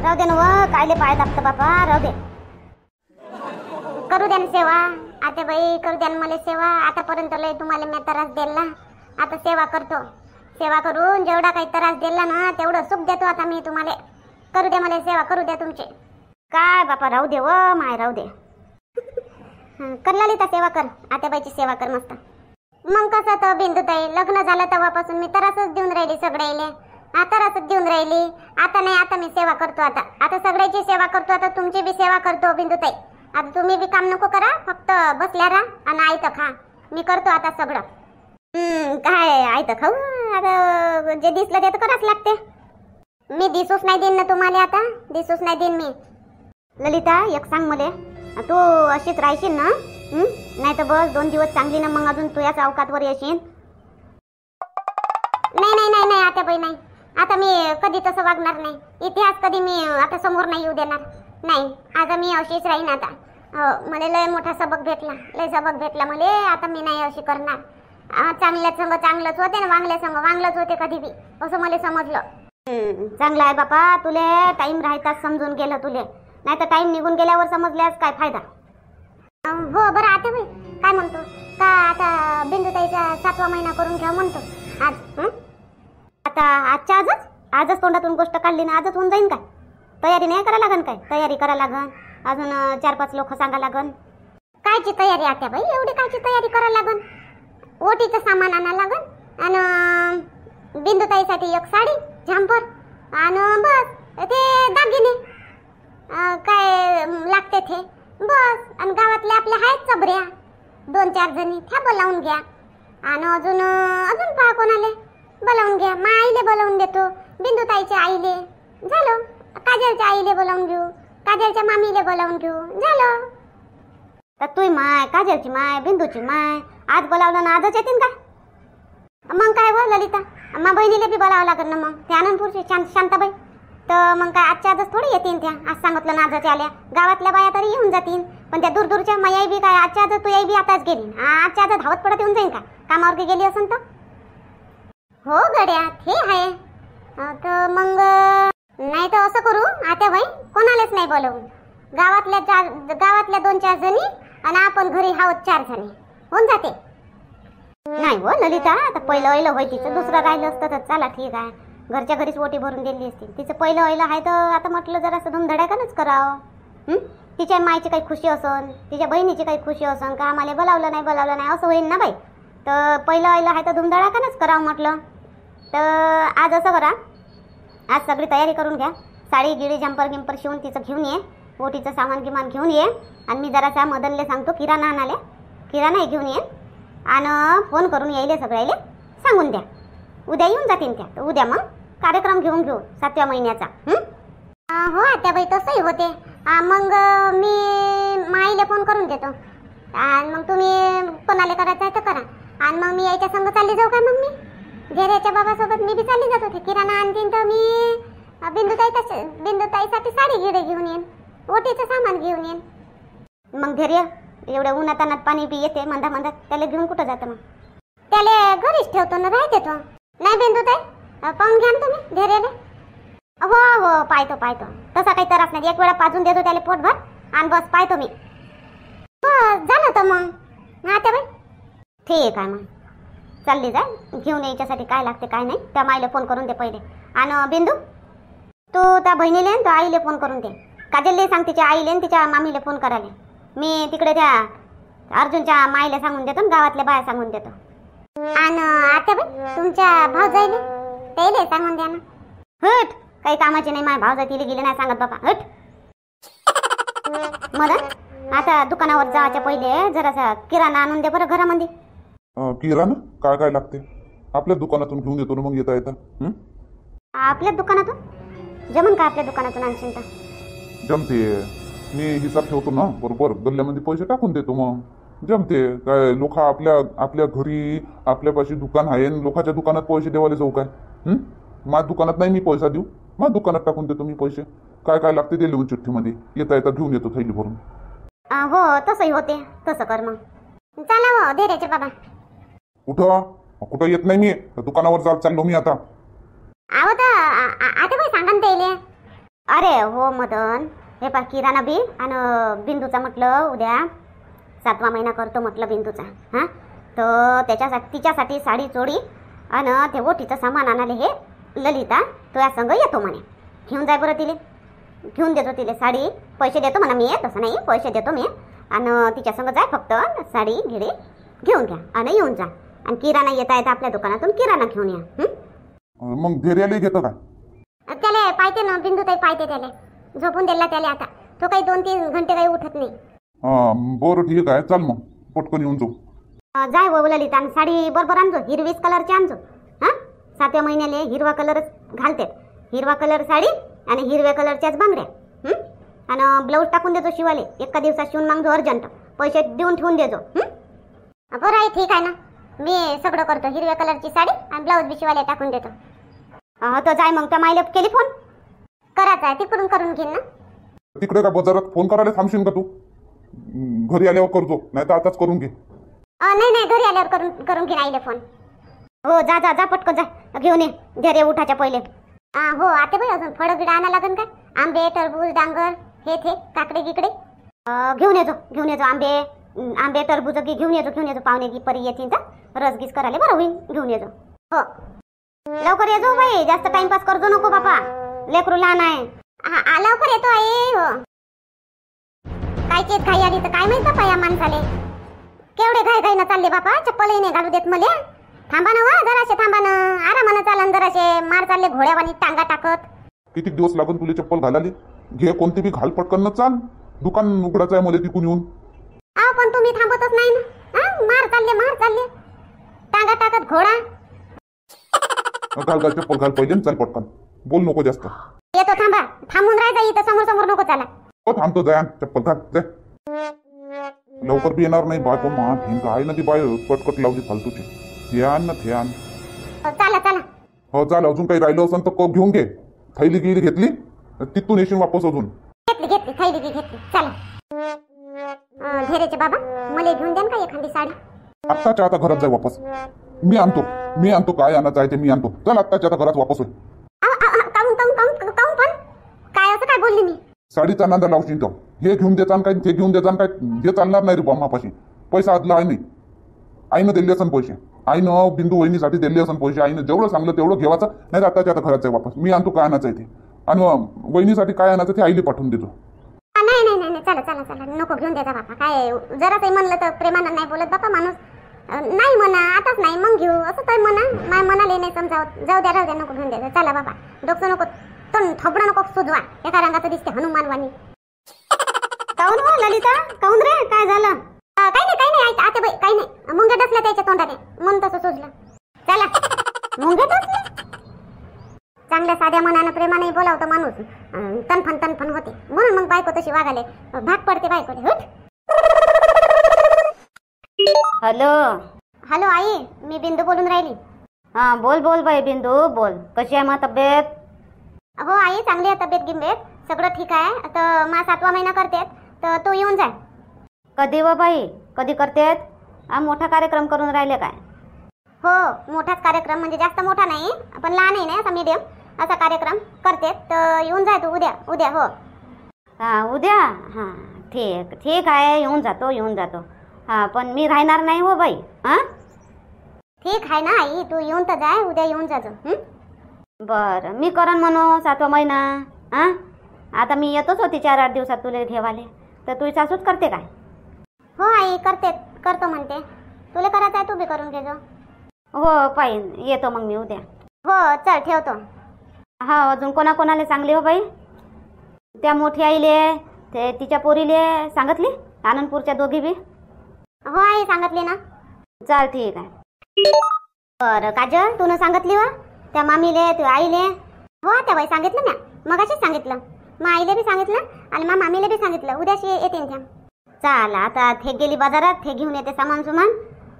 राहू दे ना व, कायले पाय दाबतं बाबा, राहू दे. करू द्या ना सेवा आता बाई, करू द्या ना मला सेवा. आतापर्यंत लय तुम्हाला मी त्रास दिला, आता सेवा करतो. सेवा करून जेवढा काही त्रास दिला ना तेवढं सुख देतो आता मी तुम्हाला. करू द्या मला सेवा, करू द्या तुमचे. काय बापा राहू दे व माय, राहू दे. कर ललिता सेवा कर, आत्याबाईची सेवा कर मस्त. मग कसं तर बिंदुताई, लग्न झालं तेव्हापासून मी त्रासच देऊन राहिली सगळ्याले. त्रासच देऊन राहिली. आता नाही, आता मी सेवा करतो. आता सगळ्याची सेवा करतो. आता तुमची बी सेवा करतो बिंदुताई. आता तुम्ही बी काम नको करा, फक्त बसल्या राहा आणि आयतं खा. मी करतो आता सगळं. काय आयतं खाऊ, आता जे दिसलं ते तर करावंच लागते. मी दिसूच नाही देईन ना तुम्हाला, आता दिसूच नाही देईन मी. ललिता एक सांग मला, तू अशीच राहशील ना? नाही तर बस 2 दिवस चांगली ना, मग अजून तुझ्याच अवकातवर येशील. नाही नाही नाही नाही आता बाई नाही, आता मी कधी तसं वागणार नाही. इतिहास कधी मी आता समोर नाही येऊ देणार. नाही, आता मी अशीच राहीन आता. मला लय मोठा सबक भेटला, लय सबक भेटला मला. आता मी नाही अशी करणार. चांगल्या संग चांगलंच होते ना, वांगल्या संग वांगलंच होते कधी बी, असं मला समजलं. चांगलं आहे बापा, तुले टाइम राहताच समजून गेलं तुले. नाही तर टाइम निघून गेल्यावर समजल्यास काय फायदा. हो बरं आता बाई, काय म्हणतो का आता बिंदुताईचा 7वा महिना करून घ्या म्हणतो आज. आता आजच्या आजच तोंडातून गोष्ट काढली ना, आजच होऊन जाईन काय? तयारी नाही करा लागन काय? तयारी करा लागन, अजून 4-5 लोक सांगा लागन. कायची तयारी आता बाई, एवढी कायची तयारी करा लागन? ओटीचं सामान आणा लागन आणि बिंदुताईसाठी एक साडी झांपर आणि बस ते दागिने काय लागते ते बस. आणि गावातल्या आपल्या आहेत चबऱ्या 2-4 जणी, त्या बोलावून घ्या. आणि अजून पहा कोणाले बोलावून घ्या. मा आईले बोलावून देतो, बिंदुताईच्या आईले झालं. काजलच्या आईले बोलावून घेऊ, काजलच्या मामीले बोलावून घेऊ, झालं. तर तुही माय, काजलची माय, बिंदूची माय आज बोलावलं ना आजच येतील का? मग काय व ललिता, मा बहिणीला बी बोलावं लागेल ना. मग ते आनंदपूरची शांताबाई, तर मग काय आजच्या आजच थोडी येतील त्या. आज सांगितलं ना आजच आल्या. गावातल्या बाया तरी येऊन जातील, पण त्या दूरच्या मायाई बी काय आजच्या आज तू याई बी आताच गेली. आजच्या आज धावत पडत येऊन जाईन का कामावर गेली असेल तर? हो गड्या, हे आहे. तर मग नाही तर असं करू आता बाई, कोणालाच नाही बोलवून. गावातल्या 2-4 जणी आणि आपण घरी आहोत 4 जणी, होऊन जाते. नाही हो ललिता, आता पहिलं होय तिचं, दुसरं राहिलं असतं तर चला ठीक आहे, घरच्या घरीच ओटी भरून दिली असती. तिचं पहिलं आहे तर आता म्हटलं जरासं धुमधडाकानच करावं. तिच्या मायची काही खुशी असन, तिच्या बहिणीची काही खुशी असन का आम्हाला बोलावलं नाही असं होईल ना बाई. तर पहिलं आहे तर धुमधडाकानच करावं म्हटलं. तर आज असं करा, आज सगळी तयारी करून घ्या. साडी गिडी जंपर शिवून तिचं घेऊन ये, ओटीचं सामान घेऊन ये. आणि मी जरासा मदनले सांगतो किराणा आणाले, किराणा घेऊन ये. आणि फोन करून यायले सगळ्याले सांगून द्या. उद्या येऊन जातील त्या, तर उद्या मग कार्यक्रम घेऊन घेऊ 7व्या महिन्याचा. हो आता बाई तसंही होते. मग मी माईला फोन करून देतो आणि मग तुम्ही कोणाला करायचं आहे तर करा. आणि मग मी यायच्या संग चालली जाऊ का? मग मी घेऱ्याच्या बाबासोबत मी बी चालली जात होते. किराणा आणतील तर मी बिंदुताईसाठी साडी गिडे घेऊन येईन, ओटीचं सामान घेऊन येईन. मग धैर्य एवढ्या उन्हातानात पाणी बी येते मंदा त्याला घेऊन कुठं जातं? मग त्याला घरीच ठेवतो ना, राहते तो. नाही बिंदुताई, पाहून घ्या ना तुम्ही धैर्याला. हो पाहतो तसा काही त्रास नाही. एक वेळा पाजून देतो त्याला पोटभर आणि बस पाहतो मी. बस झालं तर मग आता बाई ठीक आहे. मग चालली जा, घेऊन यायच्यासाठी काय लागते काय नाही त्या माईला फोन करून दे पहिले. आणि बिंदू तू त्या बहिणीले आणि त्या आईले फोन करून दे. काजलले सांग तिच्या आईले आणि तिच्या मामीले फोन करायला. मी तिकडे त्या अर्जुनच्या माईला सांगून देतो, गावातल्या बाया सांगून देतो. आणि आता बाई तुमच्या भाऊजाईले त्याला सांगून द्या ना. हट, काही कामाची नाही माझ्या भाऊजाई, तिला गेले नाही सांगत बाबा. हट मदन, आता दुकानावर जायच्या पहिले जरासा किराणा आणून दे बरं घरामध्ये. किराणा काय लागते? आपल्या दुकानातून घेऊन येतो ना मग येता. आपल्या दुकानातून जमन का? आपल्या दुकानातून आणशील तर जमते. मी हिसाब ठेवतो ना बरोबर, गल्ल्यामध्ये पैसे टाकून देतो मग जमते. काय लोक आपल्या घरी आपल्यापाशी दुकान आहे, लोकांच्या दुकानात पैसे देवाले जाऊ काय? माझ्या दुकानात नाही मी पैसा देऊ, माझ्या दुकानात टाकून देतो मी पैसे. काय लागते ते लिहून चिठ्ठीमध्ये, येता घेऊन येतो थैली भरून. हो तसंही होते, तसं कर मग. चला हो धैर्याचे बाबा. कुठं येत नाही मी, दुकानावर चाललो मी आता. आता बाई सांगा ना त्याले. अरे हो मदन, हे पा किराणा बी आणि बिंदूचा म्हटलं उद्या 7वा महिना करतो म्हटलं बिंदूचा. हां तर त्याच्यासाठी तिच्यासाठी साडी चोळी आणि ते ओटीचं सामान आणाले हे ललिता तुझ्या संग येतो म्हणे. घेऊन जाय बरं तिले, घेऊन देतो तिले साडी. पैसे देतो म्हणा मी, तसं नाही पैसे देतो मी. आणि तिच्या संग जाय फक्त साडी गिडी घेऊन घ्या आणि येऊन जा. आणि किराणा येता येता आपल्या दुकानातून किराणा घेऊन या. मग धैर्याला घेतो काय? त्याला पाहते ना बिंदू ताई, पाहते त्याला. झोपून दिला त्याला आता. तो काही 2-3 घंटे काही उठत नाही. बरं ठीक आहे, चल मग पटकन येऊन जाऊ. जाय हो ललिता, आणि साडी बरोबर आणजो, हिरवीच कलरची आणजो. हां 7व्या महिन्याले हिरवा कलरच घालते. हिरवा कलर साडी आणि हिरव्या कलरच्याच बांगड्या. आणि ब्लाऊज टाकून देतो शिवाले. एका दिवसात शिवून मागतो अर्जंट. पैसे देऊन ठेवून देतो. बरं आहे, ठीक आहे ना. मी सगळं करतो. हिरव्या कलरची साडी आणि ब्लाऊज बी शिवाले टाकून देतो. तर जाय मग. त्या मायला केली फोन करायचा आहे, तिकडून करून घेईन ना. तिकडे का बाजारात फोन करायला थांबशील का तू? घरी आल्यावर करतो, नाही तर आताच करून घे. नाही नाही, घरी आल्यावर करून घेईन आईले फोन. हो जा जा जा पटकन जा, घेऊन ये धैर्य उठाच्या पहिले. हो आते बाई, अजून फळं बिडं आणा लागेल काय? आंबे, टरबूज, डांगर, हे काकडे गिकडे घेऊन येतो. आंबे टरबूज घेऊन येतो. पाहुणे की परी येतील तर रसगीस करायला बरं होईल. घेऊन येतो. हो लवकर येतो बाई, जास्त टाइमपास करतो नको बापा, लेकरू लहान आहे. लवकर येतो आई. हो कायचेच घाई आली तर काय माहित बापा या माणसाले. केवढे घाई ना चालले बापा, चप्पलही नाही घालू देत मले. थांबा ना वा, जराशे थांबा ना, आरामानं चालन जराशे. मार चालले घोड्यावानी टांगा टाकत. किती दिवस लागून तुला चप्पल घालाली? घे कोणती बी घाल पटकन चाल. दुकान उघडायचं आहे मला तिकून येऊन. पण तुम्ही थांबतच नाही ना. मार चालले टांगा टाकत घोडा. घाल चप्पल घाल पहिले, चल पटकन, बोल नको जास्त. येतो, थांबा. थांबून राहायचा इथं, समोर नको चाला. हो थांबतो, जाय चप्पल घाल जाय. लवकर बी येणार नाही बाय. पण मा भिंक आहे ना ती बाय, कटकट लावली फालतूची. ध्यान ना ध्यान. चला. हो चाल, अजून काही राहिलं असेल तर घेऊन घे. थैली गिरी घेतली तिथून येशील वापस अजून. घेतली थैली घेतली. चला धैर्याचे बाबा, मला घेऊन द्या का एखादी साडी? आत्ताच्या आता घरात जाय वापस. मी आणतो काय आणायचं आहे ते मी आणतो. चल आत्ताच्या आता घरात वापस होय. काऊन पण काय असं काय बोलली मी? साडीचा नांदा लावशील तो. हे घेऊन देतान काय, ते घेऊन देतान काय, हे चालणार नाही रे बॉम्मापाशी. पैसा आदला आहे नाही. आईनं दिले असन पैसे. आईनं बिंदू वहिनीसाठी दिले असन पैसे. आईनं जेवढं सांगलं तेवढं घेवायचं, नाही तर आत्ताच्या आता घरात जाय वापस. मी आणतो काय आणायचं आहे ते. आणि वहिनीसाठी काय आणायचं ते आईले पाठवून देतो. नाही चला नको घेऊन द्यायचा बापा. काय जरा काही म्हणलं तर प्रेमानं नाही बोलत बापा माणूस. नाही म्हणा आताच नाही, मग घेऊ असं तर म्हणा. माझ्या मनाला नाही समजावत. जाऊ द्या राहू द्या, नको घेऊन द्यायचं. चला बाबा, डोकं नको, थोबडं नको सुजवा. एका रंगाचं दिसते हनुमान वाणी. काऊन हो ललिता, काऊन रे, काय झालं? काही नाही आता बाई, काही नाही. मुंगे डसल्या त्याच्या तोंडाने म्हणून तसं सुजलं. चला मुंगे डसले. चांगल्या साध्या मनानं प्रेमाने बोलावतं माणूस, तनफन होते. म्हणून मग बायको तशी वागाले भाग पडते बायकोले. हॅलो आई, मी बिंदू बोलून राहिली. बोल बाई बिंदू, बोल. कशी आहे मग तब्येत? हो आई, चांगली आहे तब्येत गिंबेत, सगळं ठीक आहे. तर मा 7वा महिना करतेत, तर तू येऊन जाय. कधी व बाई, कधी करतेत? मोठा कार्यक्रम करून राहिले काय? हो मोठाच कार्यक्रम, म्हणजे जास्त मोठा नाही पण लहानही नाही, असा मीडियम असा कार्यक्रम करतेत. तर येऊन जाय तू उद्या. हो उद्या? ठीक आहे, येऊन जातो. पण मी राहणार नाही हो बाई. ठीक आहे ना आई, तू येऊन तर जाय, उद्या येऊन जाजो. बरं, मी करण म्हणू 7वा महिना. आता मी येतोच होती 4-8 दिवसात तुला घेवाले. तर तुझी सासूच करते काय? हो आई, करतो म्हणते. तुला करायचं आहे तू बी करून घेजो. हो पाहिन, येतो मग मी उद्या. हो चल, ठेवतो. अजून कोणाला सांगली हो बाई? त्या मोठी आईले, ते तिच्या पोरीले सांगितली, आनंदपूरच्या दोघी बी? हो आई, सांगितली ना. चाल ठीक आहे. बरं काजल, तू सांगितली वा त्या मामीले, तू आईले? हो त्या बाई सांगितलं म्या, मगाशीच सांगितलं. मग आईले बी सांगितलं आणि मग मामीले बी सांगितलं. उद्याशी येते त्या. चाल आता थे गेली बाजारात, थे घेऊन येते सामान सुमान.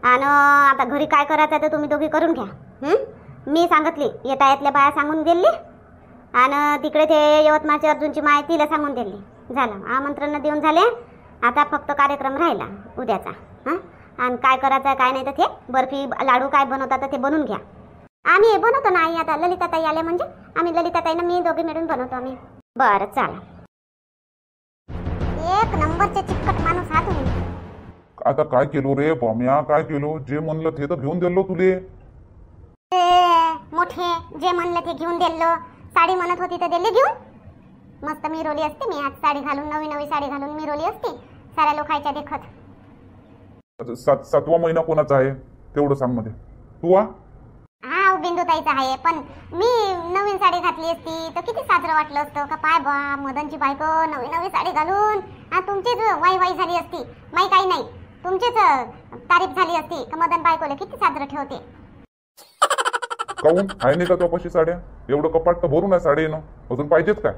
आणि आता घरी काय करायचं तर तुम्ही दोघी करून घ्या. मी सांगितली, येतायतल्या बाया सांगून गेली. आणि तिकडे ते यवतमाळची अर्जुनची माय तिला सांगून दिली. झालं, आमंत्रण देऊन झाले. आता फक्त कार्यक्रम राहिला उद्याचा. आणि काय करायचं काय नाही तर ते बर्फी लाडू काय बनवतात तर ते बनवून घ्या. आम्ही बनवतो ना आई. आता ललिताताई आल्या म्हणजे आम्ही ललिताताईनं मी दोघी मिळून बनवतो आम्ही. बरं चला. एक नंबरचे चिकट माणूस हा तुम्ही. आता काय केलो रे बॉम्या, काय केलो? जे म्हणलं ते तर घेऊन दिलो तुले. मोठे जे म्हणलं ते घेऊन दिलं. साडी म्हणत होती तर दिली घेऊन. मस्त मिरवली असते मी आज साडी घालून, नवी नवी साडी घालून मिरवली असते साऱ्या लोकांच्या देखत. सातवा महिना कोणाचा आहे तेवढं सांग मध्ये तू. हा बिंदुताईचा आहे, पण मी नवीन साडी घातली असती तर किती साजरं वाटलं असतं का. पाय बा मदनची बायको नवी नवी साडी घालून. हा तुमचीच वाई वाई झाली असती, माही काही नाही. तुमचीच तारीफ झाली असती का मदन बायकोला किती साजरं ठेवते. काऊन आहे नाही का तुझ्यापाशी साड्या? एवढं कपाट तर भरून आहे साडीनं, अजून पाहिजेत काय?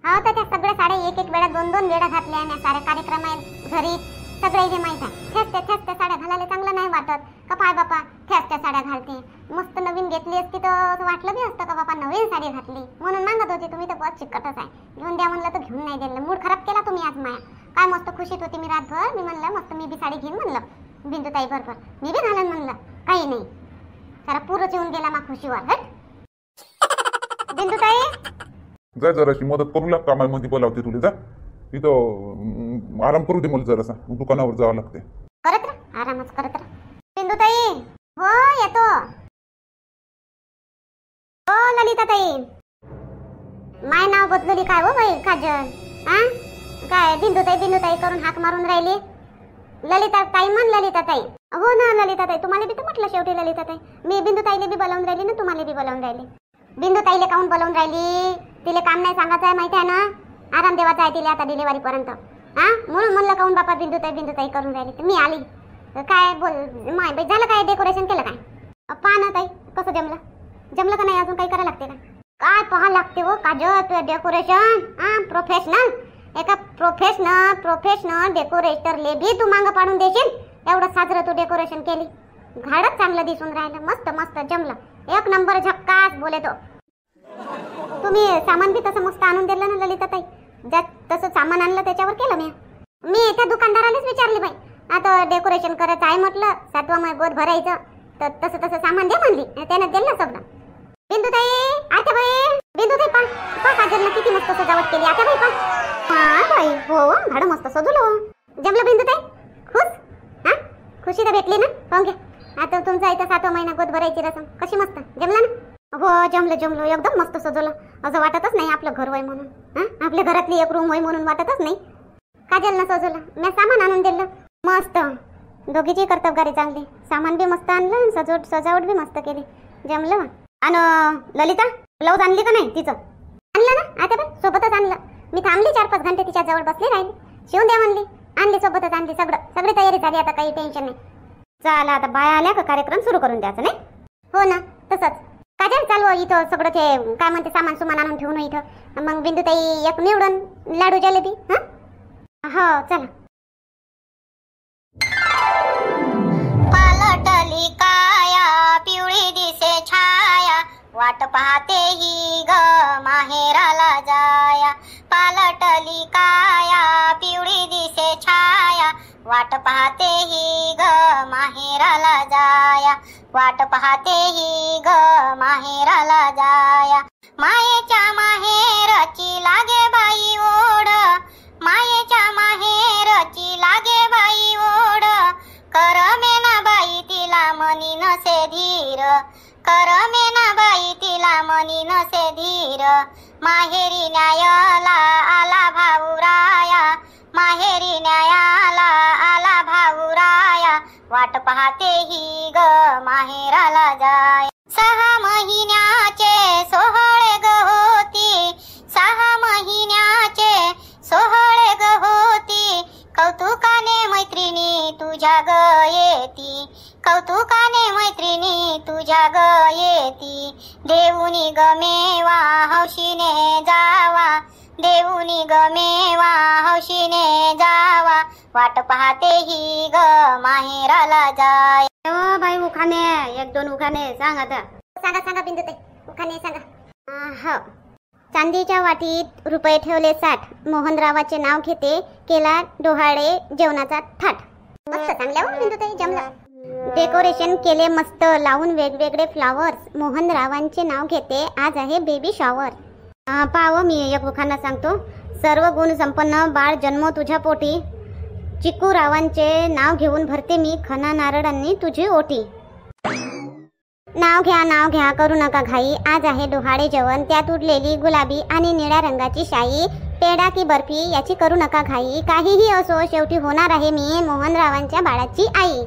हा तर त्या सगळ्या साड्या एक एक वेळा दोन दोन वेळा घातल्या आणि सारे कार्यक्रम आहेत घरी सगळे हे माहीत आहे. थ्याच त्या साड्या घालायला चांगलं नाही वाटत का. पाय बापा थ्याच त्या साड्या घालते. मस्त नवीन घेतली असती तर वाटलं बी असतं का बापा नवीन साडी घातली म्हणून मागत होती. तुम्ही तर बहुत चिकटच आहे. घेऊन द्या म्हणलं तर घेऊन नाही दिलं. मूड खराब केला तुम्ही आज माया. काय मस्त खुशीत होती मी रातभर. मी म्हणलं मस्त मी बी साडी घेईन म्हणलं बिंदुताई बरोबर. मी बी घालन म्हणलं, काही नाही. सारा पुरच येऊन गेला मा खुशीवर. हट बिंदुताई जा जराशी मदत करू लाग. कामामध्ये बोलावते तुला. जा इथं आराम करू दे मला जरासा. दुकानावर जावं लागते. करत राहा, आरामच करत राहा. बिंदुताई हो येतो. हो ललिताताई. माय नाव बदलली काय हो बाई काजल? हा काय बिंदुताई बिंदुताई करून हाक मारून राहिली. ललिताताई म्हण ललिताताई. हो ना ललिताताई, तुम्हाला बी तर म्हटलं शेवटी ललिताताई. मी बिंदुताईला बी बोलावून राहिली ना, तुम्हाला बी बोलावून राहिली. बिंदुताईला काऊन बोलावून राहिली? तिला काम नाही सांगायचं आहे माहिती आहे ना. आराम देवाचा आहे तिला आता डिलिव्हरी पर्यंत. हा म्हणून म्हणलं काऊन बापा बिंदुताई बिंदुताई करून राहिली. तर मी आली काय बोल माय बाई. झालं काय डेकोरेशन केलं काय? पहा ना ताई कसं जमलं. जमलं का नाही? अजून काही करायला लागते का? काय पहा लागते हो काजल डेकोरेशन. हा प्रोफेशनल. एका प्रोफेशनल डेकोरेटरले भी तू मागं पाडून देशील. एवढं साजरं तू डेकोरेशन केली. झाडच चांगलं दिसून राहिलं. मस्त मस्त जमलं. एक नंबर झक्कास बोले तो. तुम्ही सामान बी तसं मस्त आणून दिलं ना ललिताताई. ज्या तसं सामान आणलं त्याच्यावर केलं मी त्या दुकानदारालाच विचारली बाई. आता डेकोरेशन करायचं आहे म्हटलं, 7वा महिना गोद भरायचं तर तसं तसं सामान दे म्हणली. त्यानं दिलं सगळं. बिंदुताई आता बाई बिंदुताई पा काजलनं किती मस्त सजावट केली. आता बाई पा. हा बाई हो झाडं मस्त सजवलं. जमलं बिंदुताई? खुश? हा खुशी तर भेटली ना. पाहून घ्या आता तुमचा इथं 7वा महिना गोद भरायची रसम कशी मस्त जमलं ना. हो जमलं एकदम मस्त सजवलं. असं वाटतच नाही आपलं घर वय म्हणून. हा आपल्या घरातली एक रूम वय म्हणून वाटतच नाही. काजलनं सजवलं. मी सामान आणून दिलं मस्त. दोघीची कर्तबगारी चांगली. सामान बी मस्त आणलं, सजावट बी मस्त केली. जमलं. आणि ललिता ब्लाऊज आणली का नाही तिचं? आणलं ना आता पण सोबतच आणलं. मी थांबली 4-5 घंटे तिच्या जवळ बसली राहिली. शिवून द्या म्हणली. आणली सोबतच आणली. सगळी तयारी झाली. आता काही टेन्शन नाही. चला आता बाया आल्या का कार्यक्रम सुरू करून द्यायचा नाही. हो ना तसंच. काजल चालू इथं सगळं ते काय म्हणते सामान सुमान आणून ठेवून इथं. मग बिंदुताई एक निवडून लाडू जलेबी. हा हो चला. पालटली काया पिवळी दिसे छाया वाट पाहते ही ग माहेराला जाया. पालटली काया पिवळी दिसे छाया वाट पाहते ही ग माहेराला जाया. वाट पाहते ही ग माहेराला जाया. मायेच्या माहेरची लागे बाई ओढ. मायेच्या माहेरची लागे बाई ओढ. कर मेना बाई तिला मनी नसे धीर. कर मेना बाई तिला मनी नसे धीर. माहेरी न्यायाला आला भाऊराया. माहेरी न्यायाला आला भाऊराया. वाट पाहते ही ग माहेराला जाय. 6 महिन्याचे सोहळे ग होती. 6 महिन्याचे सोहळे ग होती. कौतुकाने मैत्रिणी तुझ्या ग येती. कौतुकाने मैत्रिणी तुझ्या ग येती. देऊनी ग मेवा हौशीने जावा. देऊनी ग मेवा हौशीने जावा. वाट पाहते ही ग माहेराला जाय. बाई उखाणे 1-2 उखाणे सांग आता. सांगा बिंदुताई उखाणे सांगा. हो. चांदीच्या वाटीत रुपये ठेवले 60. मोहनरावाचे नाव घेते केला डोहाळे जेवणाचा थाट. मस्त चांगल्या हो बिंदुताई जमलं. डेकोरेशन केले मस्त लावून वेगवेगळे फ्लावर्स. मोहनरावांचे नाव घेते आज आहे बेबी शॉवर. पाव मी एक उखाणा सांगतो. सर्व गुण संपन्न बाळ जन्मो तुझ्या पोटी, चिकू रावांचे नाव घेऊन भरते मी खना नारळांनी तुझी ओटी. नाव घ्या करू नका घाई, आज आहे डोहाळे जेवण, त्यात उडलेली गुलाबी आणि निळ्या रंगाची शाई, पेढा की बर्फी याची करू नका घाई, काहीही असो शेवटी होणार आहे मी मोहनरावांच्या बाळाची आई.